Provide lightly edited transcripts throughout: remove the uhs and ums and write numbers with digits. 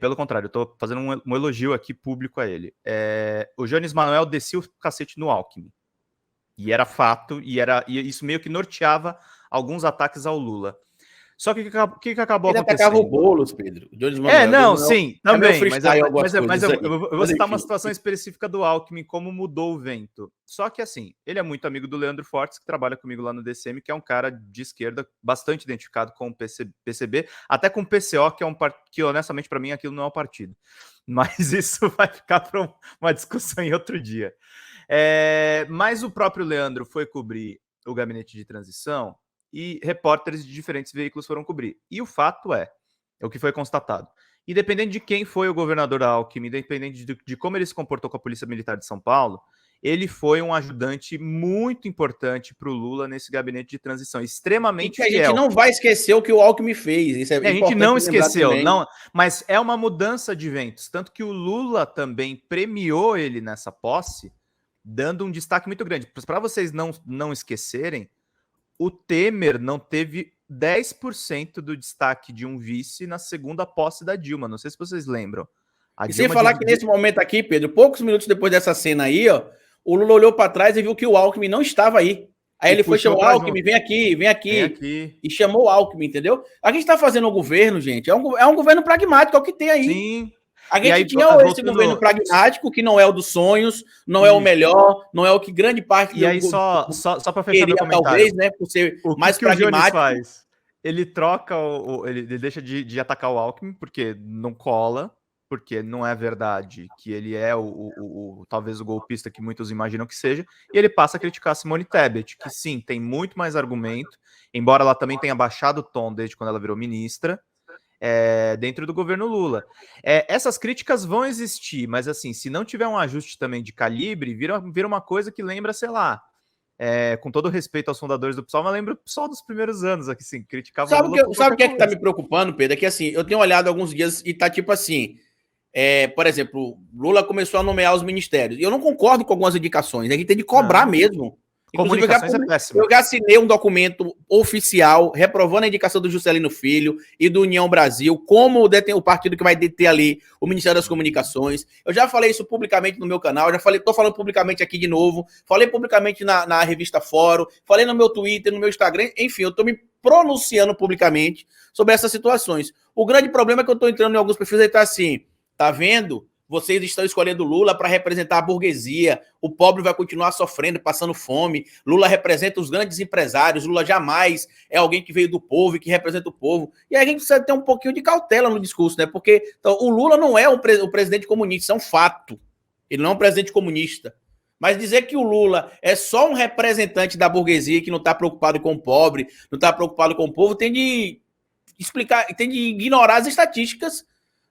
pelo contrário, eu tô fazendo um elogio aqui público a ele. O Jones Manoel descia o cacete no Alckmin. E era fato, e isso meio que norteava alguns ataques ao Lula. Só que o que acabou Ele acontecendo? atacava o Boulos, Pedro. O sim, é meu também. freestyle algumas Mas coisas eu aí. vou citar uma situação específica do Alckmin, como mudou o vento. Só que, assim, ele é muito amigo do Leandro Fortes, que trabalha comigo lá no DCM, que é um cara de esquerda bastante identificado com o PCB, até com o PCO, que é um partido que, honestamente, para mim, aquilo não é um partido. Mas isso vai ficar para uma discussão em outro dia. Mas o próprio Leandro foi cobrir o gabinete de transição e repórteres de diferentes veículos foram cobrir. E o fato é o que foi constatado. Independente de quem foi o governador Alckmin, independente de como ele se comportou com a Polícia Militar de São Paulo, ele foi um ajudante muito importante para o Lula nesse gabinete de transição, extremamente fiel. A gente não vai esquecer o que o Alckmin fez. Isso é importante. A gente não esqueceu, não, mas é uma mudança de ventos. Tanto que o Lula também premiou ele nessa posse, dando um destaque muito grande. Para vocês não esquecerem, o Temer não teve 10% do destaque de um vice na segunda posse da Dilma. Não sei se vocês lembram. E sem falar que nesse momento aqui, Pedro, poucos minutos depois dessa cena aí, ó, o Lula olhou para trás e viu que o Alckmin não estava aí. Aí ele foi chamar o Alckmin, vem aqui. E chamou o Alckmin, entendeu? A gente está fazendo um governo, gente, é um governo pragmático, é o que tem aí. Sim. A gente tinha esse governo pragmático, que não é o dos sonhos, não é o melhor, não é o que grande parte do... E aí, só para fechar meu comentário. Talvez, né, por ser mais pragmático. O faz? Ele troca, ele deixa de atacar o Alckmin, porque não cola, porque não é verdade que ele é talvez o golpista que muitos imaginam que seja, e ele passa a criticar a Simone Tebet, que sim, tem muito mais argumento, embora ela também tenha baixado o tom desde quando ela virou ministra, dentro do governo Lula. Essas críticas vão existir, mas assim, se não tiver um ajuste também de calibre, vira uma coisa que lembra, sei lá, com todo respeito aos fundadores do PSOL, mas lembra o PSOL dos primeiros anos, aqui, assim, criticava o Lula. Sabe o que é que tá me preocupando, Pedro? É que assim, eu tenho olhado alguns dias e tá tipo assim, por exemplo, Lula começou a nomear os ministérios, e eu não concordo com algumas indicações, a gente tem de cobrar mesmo. Comunicações é péssima. Eu já assinei um documento oficial reprovando a indicação do Juscelino Filho e do União Brasil como o partido que vai deter ali o Ministério das Comunicações. Eu já falei isso publicamente no meu canal, tô falando publicamente aqui de novo, falei publicamente na revista Fórum, falei no meu Twitter, no meu Instagram, enfim, eu tô me pronunciando publicamente sobre essas situações. O grande problema é que eu tô entrando em alguns perfis e tá assim, tá vendo? Vocês estão escolhendo Lula para representar a burguesia. O pobre vai continuar sofrendo, passando fome. Lula representa os grandes empresários. Lula jamais é alguém que veio do povo e que representa o povo. E aí a gente precisa ter um pouquinho de cautela no discurso, né? Porque então, o Lula não é o presidente comunista, isso é um fato. Ele não é um presidente comunista. Mas dizer que o Lula é só um representante da burguesia que não está preocupado com o pobre, não está preocupado com o povo, tem de ignorar as estatísticas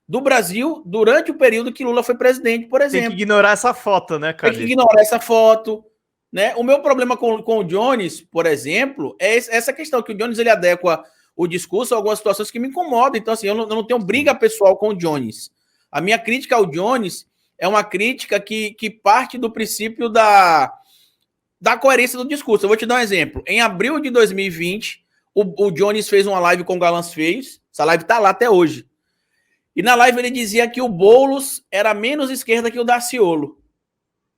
do Brasil durante o período que Lula foi presidente, por exemplo. Tem que ignorar essa foto, né, cara? Tem que ignorar essa foto, né? O meu problema com o Jones, por exemplo, é essa questão, que o Jones ele adequa o discurso a algumas situações que me incomodam. Então, assim, eu não tenho briga pessoal com o Jones. A minha crítica ao Jones é uma crítica que parte do princípio da coerência do discurso. Eu vou te dar um exemplo. Em abril de 2020, o Jones fez uma live com Galãs Feios. Essa live tá lá até hoje. E na live ele dizia que o Boulos era menos esquerda que o Daciolo.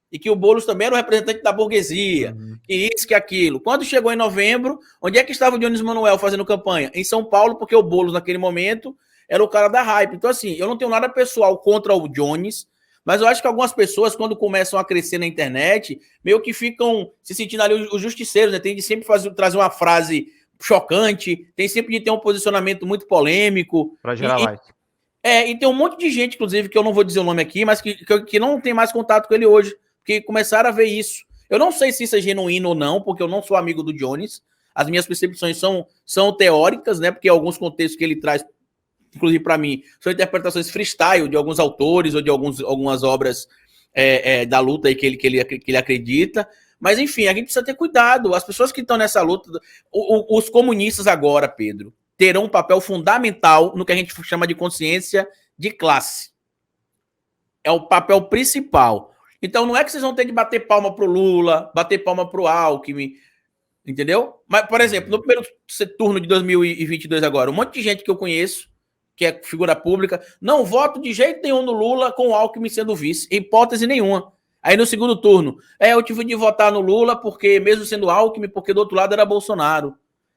E que o Boulos também era o representante da burguesia. Que isso, que aquilo. Quando chegou em novembro, onde é que estava o Jones Manoel fazendo campanha? Em São Paulo, porque o Boulos, naquele momento, era o cara da hype. Então, assim, eu não tenho nada pessoal contra o Jones, mas eu acho que algumas pessoas, quando começam a crescer na internet, meio que ficam se sentindo ali os justiceiros, né? Tem de sempre trazer uma frase chocante, tem sempre de ter um posicionamento muito polêmico. Para gerar like. E tem um monte de gente, inclusive, que eu não vou dizer o nome aqui, mas que não tem mais contato com ele hoje, porque começaram a ver isso. Eu não sei se isso é genuíno ou não, porque eu não sou amigo do Jones. As minhas percepções são teóricas, né? Porque alguns contextos que ele traz, inclusive para mim, são interpretações freestyle de alguns autores ou de algumas obras da luta aí que ele acredita. Mas, enfim, a gente precisa ter cuidado. As pessoas que estão nessa luta, os comunistas agora, Pedro, terão um papel fundamental no que a gente chama de consciência de classe. É o papel principal. Então, não é que vocês vão ter que bater palma pro Lula, bater palma pro Alckmin, entendeu? Mas, por exemplo, no primeiro turno de 2022 agora, um monte de gente que eu conheço que é figura pública, não voto de jeito nenhum no Lula com o Alckmin sendo vice, hipótese nenhuma. Aí no segundo turno, eu tive de votar no Lula porque, mesmo sendo Alckmin, porque do outro lado era Bolsonaro.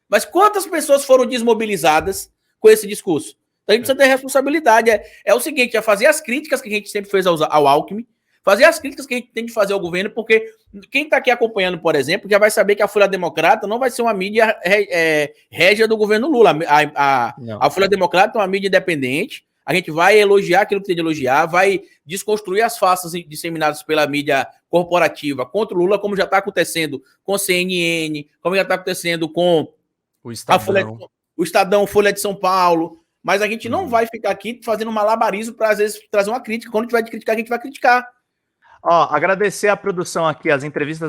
Mas quantas pessoas foram desmobilizadas com esse discurso? Então a gente precisa ter responsabilidade. É o seguinte, é fazer as críticas que a gente sempre fez ao Alckmin, fazer as críticas que a gente tem de fazer ao governo, porque quem está aqui acompanhando, por exemplo, já vai saber que a Folha Democrata não vai ser uma mídia régia do governo Lula. A Folha Democrata é uma mídia independente. A gente vai elogiar aquilo que tem de elogiar, vai desconstruir as farsas disseminadas pela mídia corporativa contra o Lula, como já está acontecendo com o CNN, como já está acontecendo com o Estadão. O Estadão, Folha de São Paulo. Mas a gente não vai ficar aqui fazendo malabarismo para, às vezes, trazer uma crítica. Quando tiver de criticar, a gente vai criticar. Ó, agradecer a produção aqui, as entrevistas